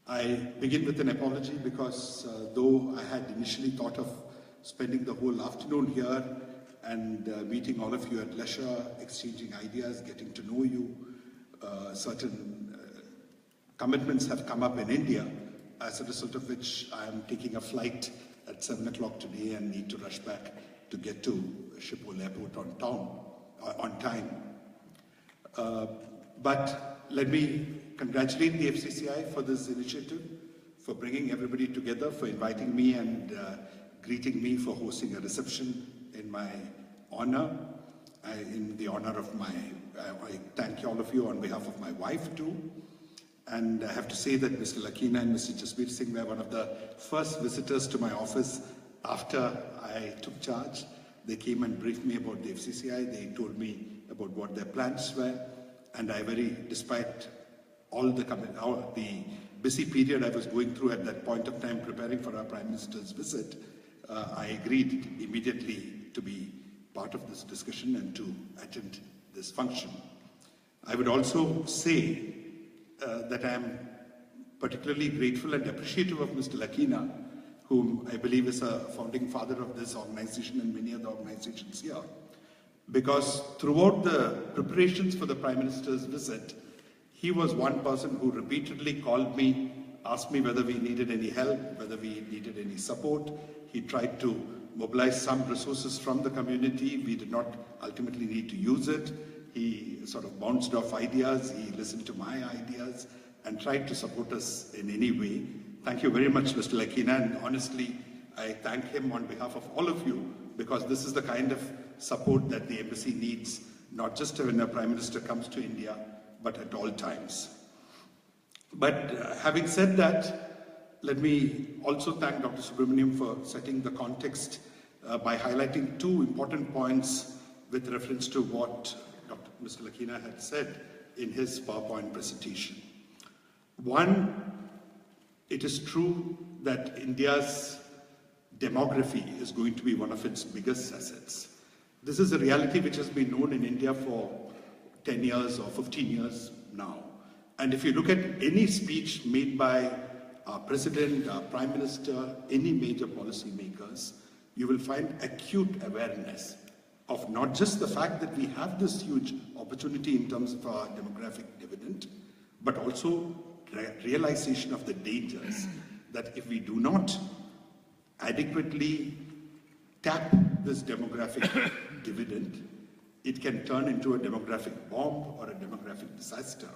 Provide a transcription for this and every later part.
I begin with an apology because though I had initially thought of spending the whole afternoon here and meeting all of you at leisure, exchanging ideas, getting to know you, certain commitments have come up in India, as a result of which I am taking a flight at 7 o'clock today and need to rush back to get to Schiphol Airport on time. But let me congratulate the FCCI for this initiative, for bringing everybody together, for inviting me and greeting me, for hosting a reception in my honor, in the honor of I thank all of you on behalf of my wife too. And I have to say that Mr. Lakina and Mr. Jasbir Singh were one of the first visitors to my office after I took charge. They came and briefed me about the FCCI. They told me about what their plans were. And despite all the busy period I was going through at that point of time preparing for our Prime Minister's visit, I agreed immediately to be part of this discussion and to attend this function. I would also say that I am particularly grateful and appreciative of Mr. Lakina, whom I believe is a founding father of this organization and many other organizations here. Because throughout the preparations for the Prime Minister's visit, he was one person who repeatedly called me, asked me whether we needed any help, whether we needed any support. He tried to mobilize some resources from the community. We did not ultimately need to use it. He sort of bounced off ideas. He listened to my ideas and tried to support us in any way. Thank you very much, Mr. Lakina, and honestly, I thank him on behalf of all of you, because this is the kind of support that the embassy needs, not just when a Prime Minister comes to India, but at all times. But having said that, let me also thank Dr. Subramaniam for setting the context by highlighting two important points with reference to what Mr. Lakina had said in his PowerPoint presentation. One, it is true that India's demography is going to be one of its biggest assets. This is a reality which has been known in India for 10 years or 15 years now. And if you look at any speech made by our President, our Prime Minister, any major policy makers, you will find acute awareness of not just the fact that we have this huge opportunity in terms of our demographic dividend, but also realization of the dangers that if we do not adequately tap this demographic dividend, it can turn into a demographic bomb or a demographic disaster,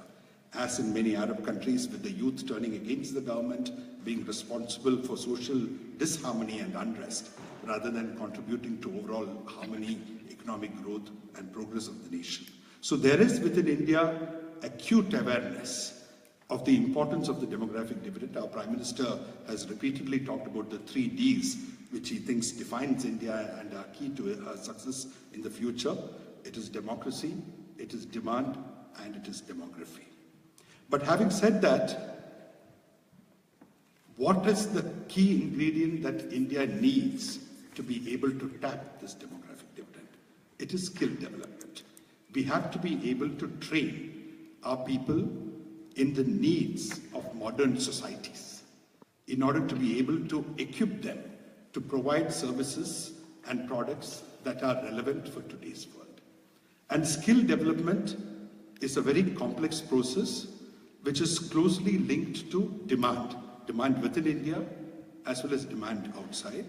as in many Arab countries, with the youth turning against the government, being responsible for social disharmony and unrest, rather than contributing to overall harmony, economic growth, and progress of the nation. So there is within India acute awareness of the importance of the demographic dividend. Our Prime Minister has repeatedly talked about the 3 Ds, which he thinks defines India and are key to her success in the future. It is democracy, it is demand, and it is demography. But having said that, what is the key ingredient that India needs to be able to tap this demographic dividend? It is skill development. We have to be able to train our people in the needs of modern societies in order to be able to equip them to provide services and products that are relevant for today's world. And skill development is a very complex process which is closely linked to demand within India as well as demand outside,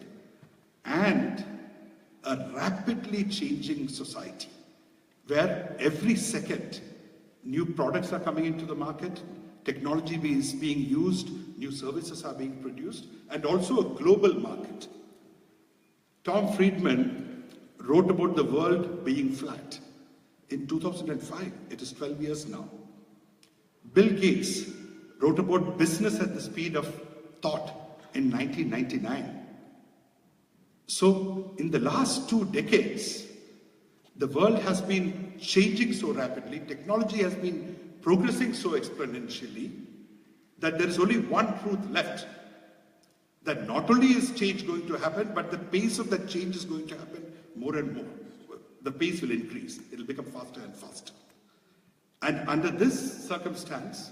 and a rapidly changing society where every second new products are coming into the market, technology is being used, new services are being produced, and also a global market. Tom Friedman wrote about the world being flat in 2005. It is 12 years now. Bill Gates wrote about business at the speed of thought in 1999. So in the last 2 decades, the world has been changing so rapidly, technology has been progressing so exponentially, that there is only one truth left, that not only is change going to happen, but the pace of that change is going to happen more and more. The pace will increase. It will become faster and faster. And under this circumstance,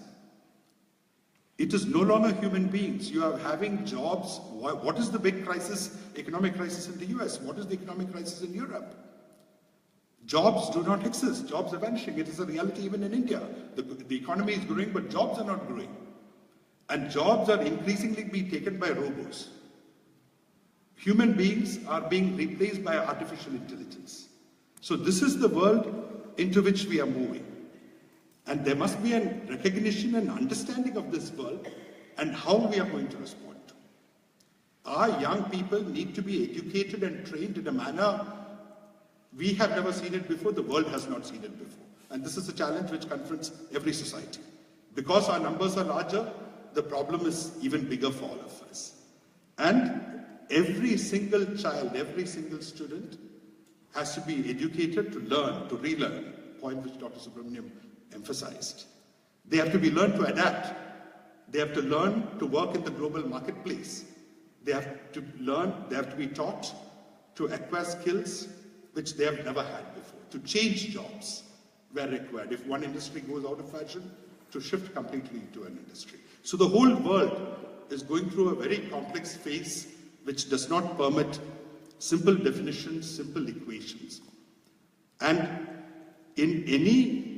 It is no longer human beings. You are having jobs. What is the big crisis, economic crisis in the US? What is the economic crisis in Europe? Jobs do not exist. Jobs are vanishing. It is a reality even in India. The economy is growing, but jobs are not growing. And jobs are increasingly being taken by robots. Human beings are being replaced by artificial intelligence. So this is the world into which we are moving. And there must be a recognition and understanding of this world and how we are going to respond to it. Our young people need to be educated and trained in a manner we have never seen it before, the world has not seen it before. And this is a challenge which confronts every society. Because our numbers are larger, the problem is even bigger for all of us. And every single child, every single student has to be educated to learn, to relearn, a point which Dr. Subramaniam emphasized. They have to be learned to adapt. They have to learn to work in the global marketplace. They have to learn, they have to be taught to acquire skills which they have never had before, to change jobs where required. If one industry goes out of fashion, to shift completely to an industry. So the whole world is going through a very complex phase which does not permit simple definitions, simple equations. And in any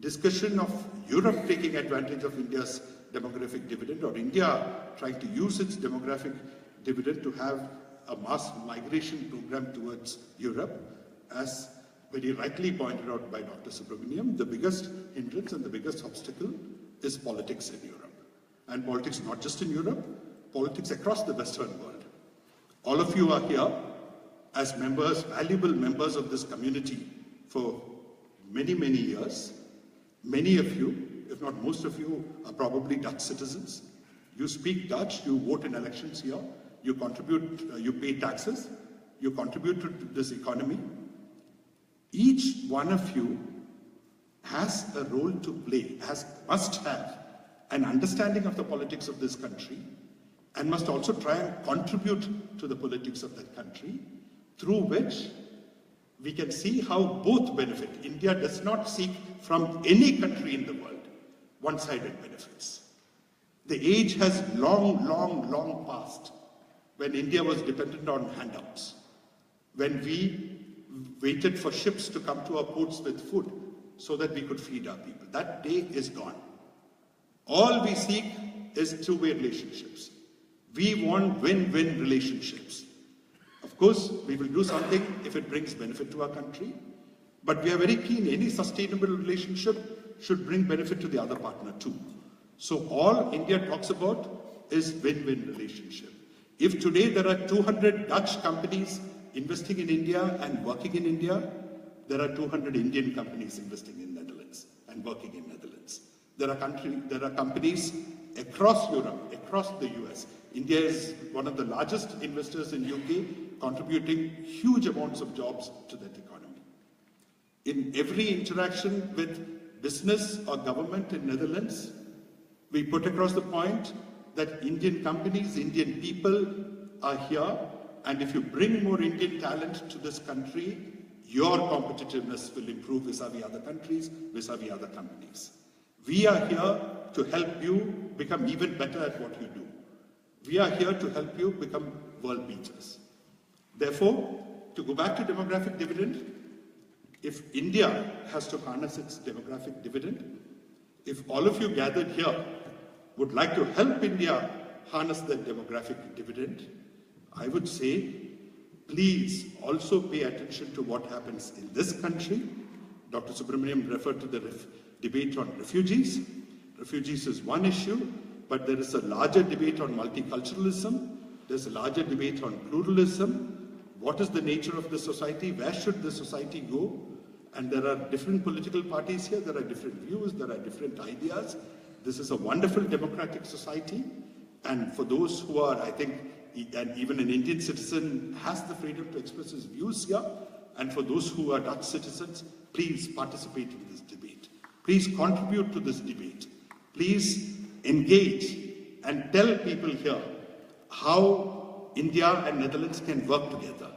discussion of Europe taking advantage of India's demographic dividend, or India trying to use its demographic dividend to have a mass migration program towards Europe, as very rightly pointed out by Dr. Subramaniam, the biggest hindrance and the biggest obstacle is politics in Europe. And politics not just in Europe, politics across the Western world. All of you are here as members, valuable members of this community for many, many years. Many of you, if not most of you, are probably Dutch citizens. You speak Dutch, you vote in elections here, you contribute, you pay taxes, you contribute to this economy. Each one of you has a role to play, must have an understanding of the politics of this country, and must also try and contribute to the politics of that country, through which we can see how both benefit. India does not seek from any country in the world one-sided benefits. The age has long passed when India was dependent on handouts, when we waited for ships to come to our ports with food so that we could feed our people. That day is gone. All we seek is two-way relationships. We want win-win relationships. Of course, we will do something if it brings benefit to our country, but we are very keen any sustainable relationship should bring benefit to the other partner too. So all India talks about is win-win relationship. If today there are 200 Dutch companies investing in India and working in India, there are 200 Indian companies investing in Netherlands and working in Netherlands. There are companies across Europe, across the US. India is one of the largest investors in UK, contributing huge amounts of jobs to that economy. In every interaction with business or government in Netherlands, we put across the point that Indian companies, Indian people are here, and if you bring more Indian talent to this country, your competitiveness will improve vis-a-vis other countries, vis-a-vis other companies. We are here to help you become even better at what you do. We are here to help you become world beaters. Therefore, to go back to demographic dividend, if India has to harness its demographic dividend, if all of you gathered here would like to help India harness that demographic dividend, I would say, please also pay attention to what happens in this country. Dr. Subramaniam referred to the debate on refugees. Refugees is one issue, but there is a larger debate on multiculturalism. There's a larger debate on pluralism. What is the nature of the society? Where should the society go? And there are different political parties here. There are different views. There are different ideas. This is a wonderful democratic society. And for those who are, I think, and even an Indian citizen has the freedom to express his views here. And for those who are Dutch citizens, please participate in this debate. Please contribute to this debate. Please engage and tell people here how India and Netherlands can work together,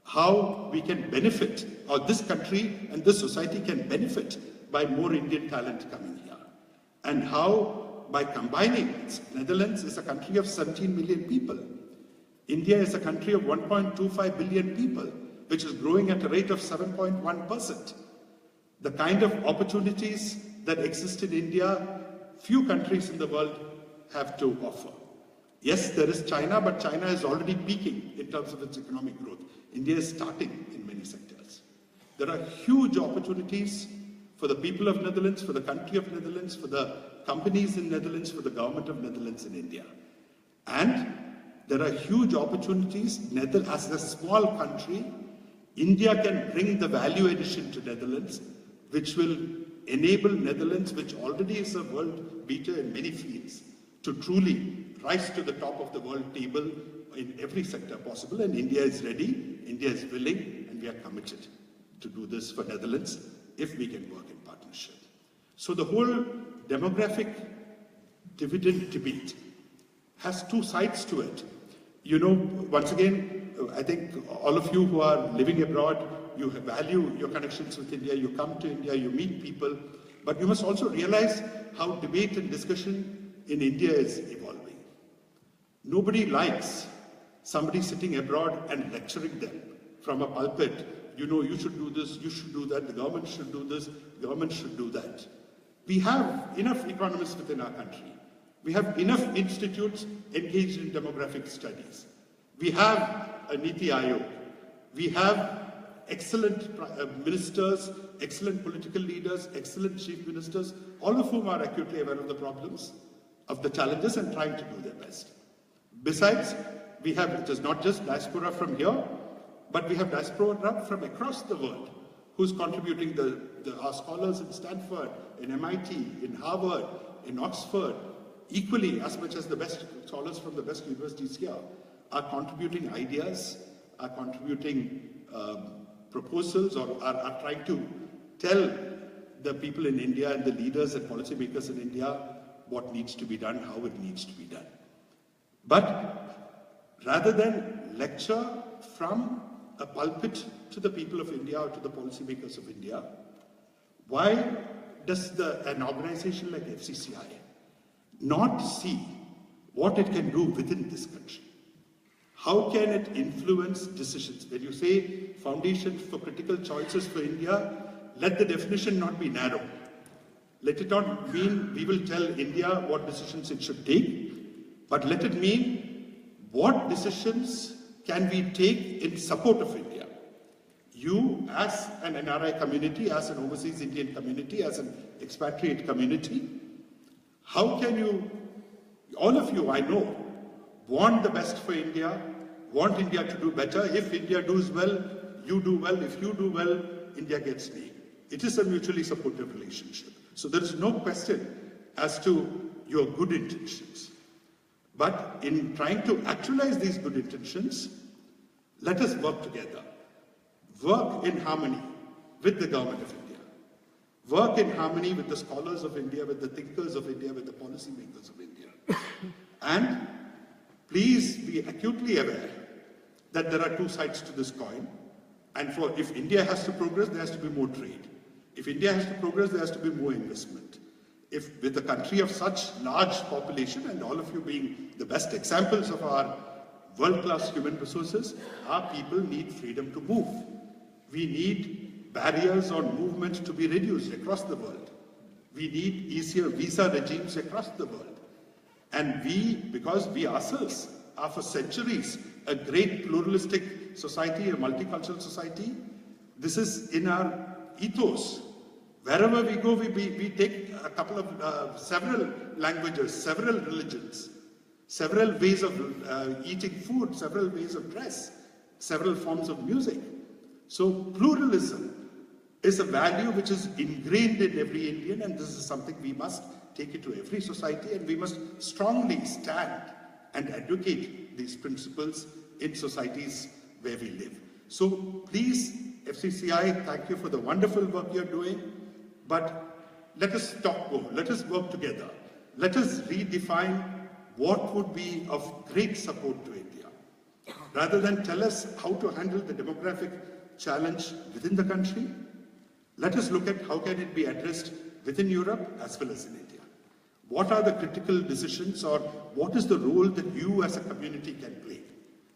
how we can benefit, or this country and this society can benefit by more Indian talent coming here, and how by combining it. Netherlands is a country of 17 million people. India is a country of 1.25 billion people, which is growing at a rate of 7.1%. The kind of opportunities that exist in India, few countries in the world have to offer. Yes, there is China, but China is already peaking in terms of its economic growth. India is starting in many sectors. There are huge opportunities for the people of Netherlands, for the country of Netherlands, for the companies in Netherlands, for the government of Netherlands in India. And there are huge opportunities. As a small country, India can bring the value addition to Netherlands, which will enable Netherlands, which already is a world beater in many fields, to truly rise to the top of the world table in every sector possible. And India is ready, India is willing, and we are committed to do this for Netherlands if we can work in partnership. So the whole demographic dividend debate has two sides to it. You know, once again, I think all of you who are living abroad, you value your connections with India, you come to India, you meet people, but you must also realize how debate and discussion in India is evolving. Nobody likes somebody sitting abroad and lecturing them from a pulpit. You know, you should do this, you should do that, the government should do this, the government should do that. We have enough economists within our country. We have enough institutes engaged in demographic studies. We have a Niti Aayog. We have excellent ministers, excellent political leaders, excellent chief ministers, all of whom are acutely aware of the problems, of the challenges, and trying to do their best. Besides, we have, it is not just diaspora from here, but we have diaspora from across the world who's contributing our scholars in Stanford, in MIT, in Harvard, in Oxford, equally as much as the best scholars from the best universities here are contributing ideas, are contributing proposals, or are trying to tell the people in India and the leaders and policymakers in India what needs to be done, how it needs to be done. But rather than lecture from a pulpit to the people of India or to the policymakers of India, why does an organization like FCCI not see what it can do within this country? How can it influence decisions? When you say Foundation for Critical Choices for India, let the definition not be narrow. Let it not mean we will tell India what decisions it should take, but let it mean what decisions can we take in support of India. You, as an NRI community, as an overseas Indian community, as an expatriate community, how can you, all of you I know, want the best for India, want India to do better. If India does well, you do well. If you do well, India gets me. It is a mutually supportive relationship. So there is no question as to your good intentions. But in trying to actualize these good intentions, let us work together. Work in harmony with the government of India. Work in harmony with the scholars of India, with the thinkers of India, with the policymakers of India. And please be acutely aware that there are two sides to this coin. And if India has to progress, there has to be more trade. If India has to progress, there has to be more investment. If with a country of such large population, and all of you being the best examples of our world-class human resources, our people need freedom to move. We need barriers on movement to be reduced across the world. We need easier visa regimes across the world. And because we ourselves are for centuries a great pluralistic society, a multicultural society, this is in our ethos. Wherever we go, we take a couple of, several languages, several religions, several ways of eating food, several ways of dress, several forms of music. So pluralism is a value which is ingrained in every Indian, and this is something we must take it to every society, and we must strongly stand and advocate these principles in societies where we live. So please, FCCI, thank you for the wonderful work you're doing, but let us stop go, let us work together. Let us redefine what would be of great support to India. Rather than tell us how to handle the demographic challenge within the country, let us look at how can it be addressed within Europe as well as in India. What are the critical decisions, or what is the role that you as a community can play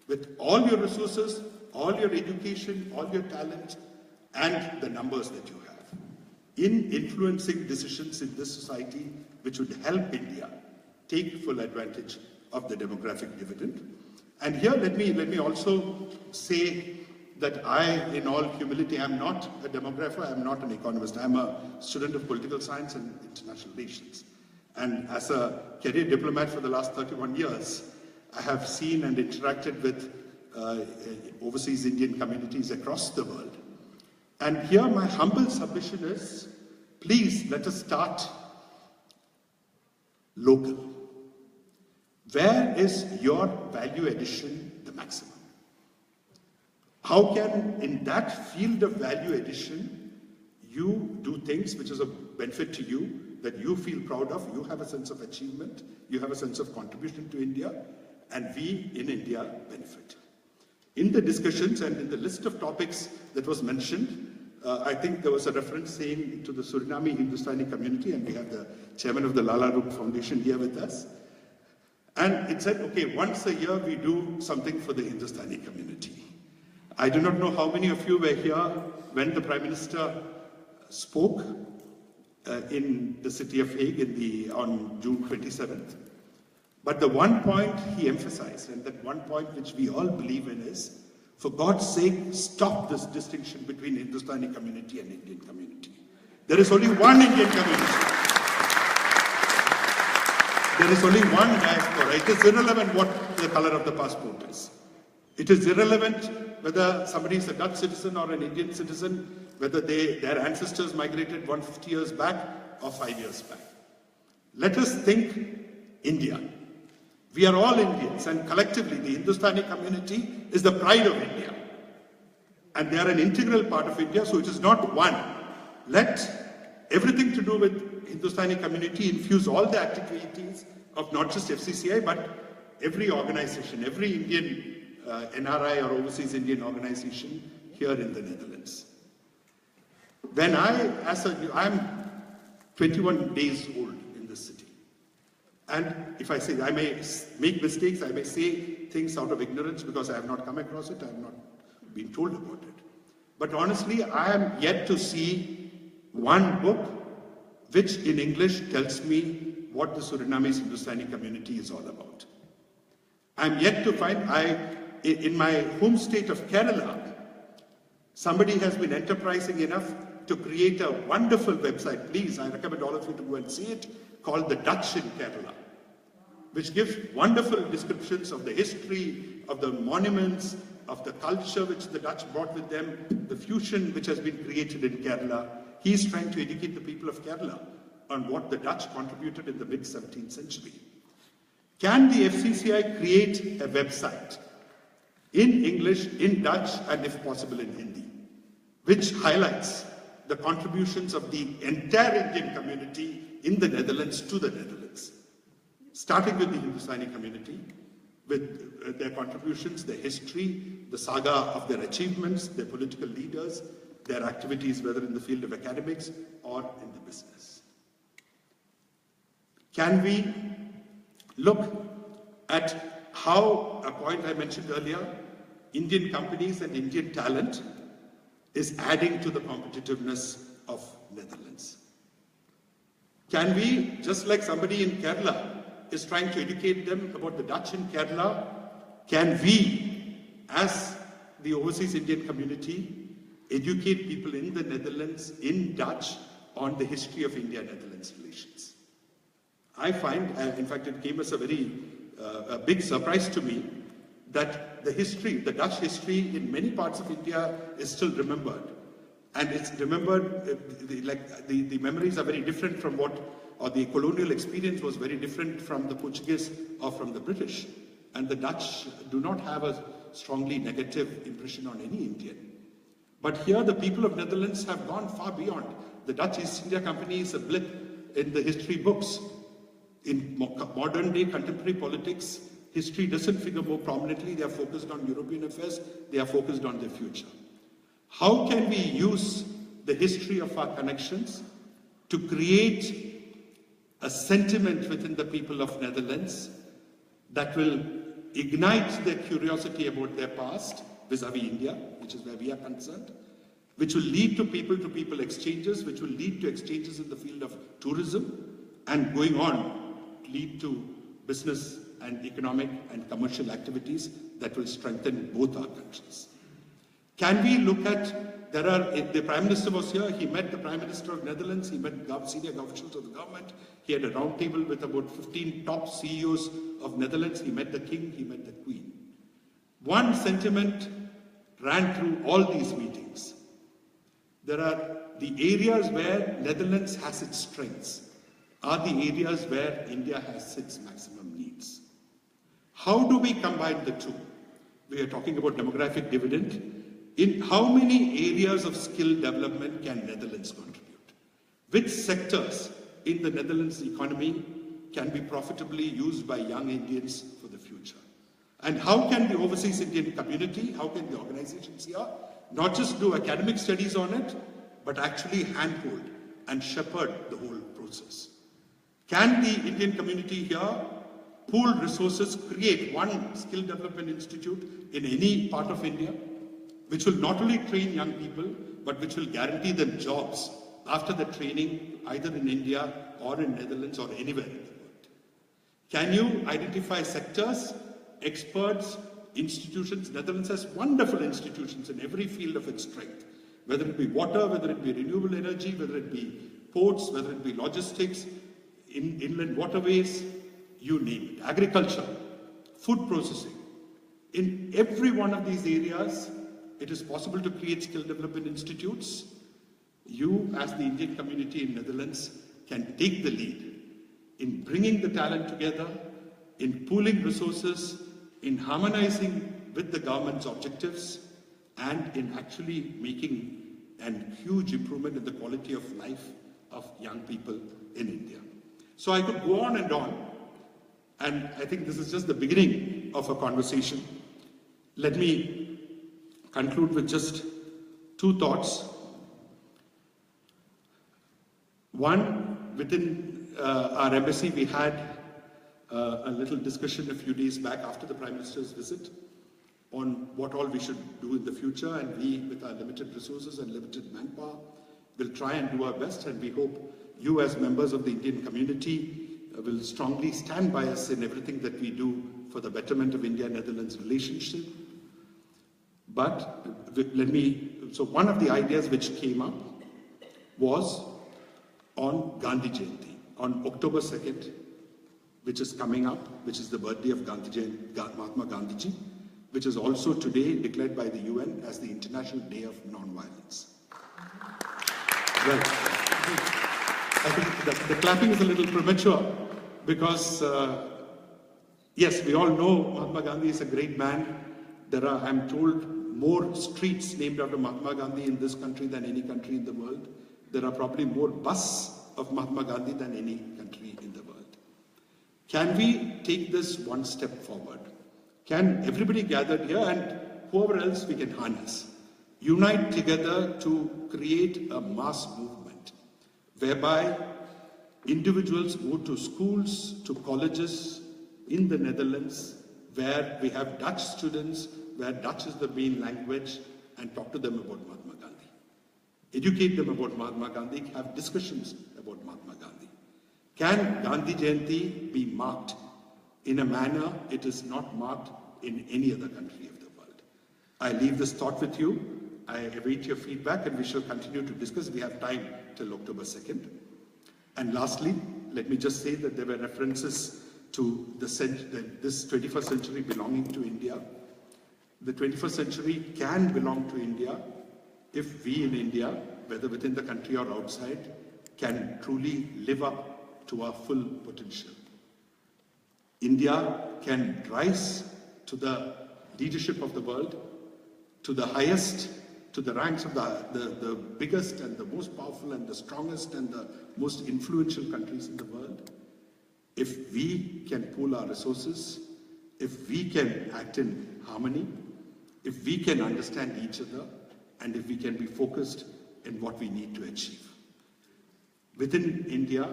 with all your resources, all your education, all your talent, and the numbers that you have in influencing decisions in this society which would help India take full advantage of the demographic dividend. And here let me also say that I, in all humility, am not a demographer, I am not an economist. I am a student of political science and international relations. And as a career diplomat for the last 31 years, I have seen and interacted with overseas Indian communities across the world. And here my humble submission is, please let us start local. Where is your value addition the maximum? How can, in that field of value addition, you do things which is of benefit to you, that you feel proud of, you have a sense of achievement, you have a sense of contribution to India, and we in India benefit. In the discussions and in the list of topics that was mentioned, I think there was a reference saying to the Suriname Hindustani community, and we have the chairman of the Lala Rook Foundation here with us. And it said, okay, once a year we do something for the Hindustani community. I do not know how many of you were here when the Prime Minister spoke in the city of Hague on June 27th. But the one point he emphasized, and that one point which we all believe in, is, for God's sake, stop this distinction between Hindustani community and Indian community. There is only one Indian community. There is only one diaspora. It is irrelevant what the color of the passport is. It is irrelevant whether somebody is a Dutch citizen or an Indian citizen, whether their ancestors migrated 150 years back or 5 years back. Let us think India. We are all Indians, and collectively the Hindustani community is the pride of India. And they are an integral part of India, so it is not one. Let everything to do with Hindustani community infuse all the activities of not just FCCI, but every organization, every Indian NRI or overseas Indian organization here in the Netherlands. When I'm 21 days old in this city. And if I say, I may make mistakes, I may say things out of ignorance because I have not come across it, I have not been told about it. But honestly, I am yet to see one book which in English tells me what the Surinamese Hindustani community is all about. I am yet to find, in my home state of Kerala, somebody has been enterprising enough to create a wonderful website. Please, I recommend all of you to go and see it, called The Dutch in Kerala, which gives wonderful descriptions of the history, of the monuments, of the culture which the Dutch brought with them, the fusion which has been created in Kerala. He is trying to educate the people of Kerala on what the Dutch contributed in the mid-17th century. Can the FCCI create a website in English, in Dutch, and if possible in Hindi, which highlights the contributions of the entire Indian community in the Netherlands to the Netherlands, starting with the Hindustani community, with their contributions, their history, the saga of their achievements, their political leaders, their activities, whether in the field of academics or in the business. Can we look at how, a point I mentioned earlier, Indian companies and Indian talent is adding to the competitiveness of Netherlands? Can we, just like somebody in Kerala is trying to educate them about the Dutch in Kerala, can we, as the overseas Indian community, educate people in the Netherlands in Dutch on the history of India-Netherlands relations? I find, in fact, it came as a very big surprise to me that the history, the Dutch history in many parts of India is still remembered. And it's remembered, the memories are very different from what, or the colonial experience was very different from the Portuguese or from the British. And the Dutch do not have a strongly negative impression on any Indian. But here the people of Netherlands have gone far beyond. The Dutch East India Company is a blip in the history books. In modern day contemporary politics, history doesn't figure more prominently. They are focused on European affairs. They are focused on their future. How can we use the history of our connections to create a sentiment within the people of Netherlands that will ignite their curiosity about their past vis-a-vis India, which is where we are concerned, which will lead to people-to-people exchanges, which will lead to exchanges in the field of tourism, and going on lead to business and economic and commercial activities that will strengthen both our countries. Can we look at, the Prime Minister was here, he met the Prime Minister of Netherlands, he met senior officials of the government, he had a round table with about 15 top CEOs of Netherlands, he met the King, he met the Queen. One sentiment ran through all these meetings. There are the areas where Netherlands has its strengths, are the areas where India has its maximum needs. How do we combine the two? We are talking about demographic dividend. In how many areas of skill development can Netherlands contribute? Which sectors in the Netherlands economy can be profitably used by young Indians for the future? And how can the overseas Indian community, how can the organizations here, not just do academic studies on it, but actually handhold and shepherd the whole process? Can the Indian community here pool resources, create one skill development institute in any part of India, which will not only train young people, but which will guarantee them jobs after the training, either in India or in Netherlands or anywhere in the world? Can you identify sectors, experts, institutions? Netherlands has wonderful institutions in every field of its strength, whether it be water, whether it be renewable energy, whether it be ports, whether it be logistics, inland waterways, you name it, agriculture, food processing. In every one of these areas, it is possible to create skill development institutes. You, as the Indian community in Netherlands, can take the lead in bringing the talent together, in pooling resources, in harmonizing with the government's objectives, and in actually making a huge improvement in the quality of life of young people in India. So I could go on, and I think this is just the beginning of a conversation. Let me conclude with just two thoughts. One, within our embassy, we had a little discussion a few days back after the Prime Minister's visit on what all we should do in the future, and we, with our limited resources and limited manpower, will try and do our best, and we hope you as members of the Indian community will strongly stand by us in everything that we do for the betterment of India-Netherlands relationship. But so one of the ideas which came up was on Gandhi Jayanti, on October 2nd, which is coming up, which is the birthday of Mahatma Gandhiji, which is also today declared by the UN as the International Day of Non-Violence. Well, I think the clapping is a little premature because, yes, we all know Mahatma Gandhi is a great man. There are, I'm told, more streets named after Mahatma Gandhi in this country than any country in the world. There are probably more busts of Mahatma Gandhi than any country in the world. Can we take this one step forward? Can everybody gathered here and whoever else we can harness, unite together to create a mass movement whereby individuals go to schools, to colleges in the Netherlands where we have Dutch students, where Dutch is the main language, and talk to them about Mahatma Gandhi. Educate them about Mahatma Gandhi, have discussions about Mahatma Gandhi. Can Gandhi Jayanti be marked in a manner it is not marked in any other country of the world? I leave this thought with you. I await your feedback and we shall continue to discuss. We have time till October 2nd. And lastly, let me just say that there were references to this 21st century belonging to India. The 21st century can belong to India if we in India, whether within the country or outside, can truly live up to our full potential. India can rise to the leadership of the world, to the highest, to the ranks of the biggest and the most powerful and the strongest and the most influential countries in the world, if we can pool our resources, if we can act in harmony, if we can understand each other, and if we can be focused in what we need to achieve. Within India,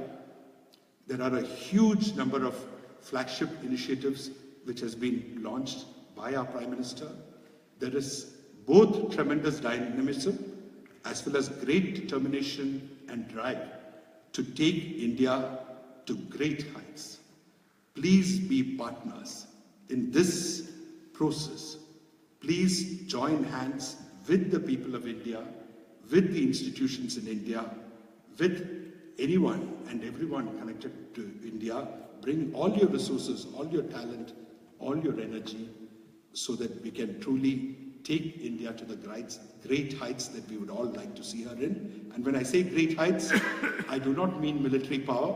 There are a huge number of flagship initiatives which has been launched by our Prime Minister. There is both tremendous dynamism as well as great determination and drive to take India to great heights. Please be partners in this process. Please join hands with the people of India, with the institutions in India, with anyone and everyone connected to India. Bring all your resources, all your talent, all your energy, so that we can truly take India to the great heights that we would all like to see her in. And when I say great heights, I do not mean military power.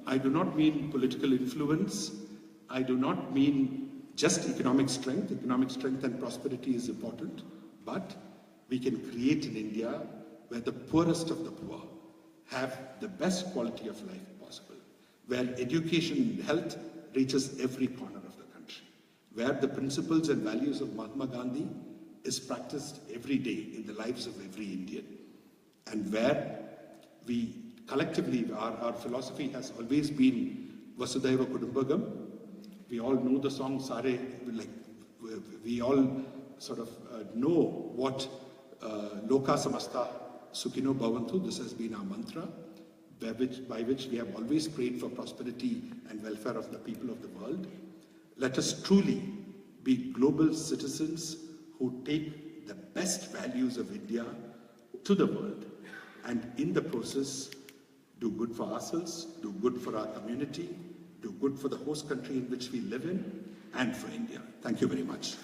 I do not mean political influence. I do not mean just economic strength. Economic strength and prosperity is important, but we can create an India where the poorest of the poor have the best quality of life possible, where education and health reaches every corner of the country, where the principles and values of Mahatma Gandhi is practiced every day in the lives of every Indian, and where we collectively, our philosophy has always been Vasudhaiva Kudumbakam. We all know the song Sare, like we all sort of know what Loka Samasta Sukhino Bhavantu, this has been our mantra, by which we have always prayed for prosperity and welfare of the people of the world. Let us truly be global citizens who take the best values of India to the world, and in the process do good for ourselves, do good for our community, do good for the host country in which we live in, and for India. Thank you very much.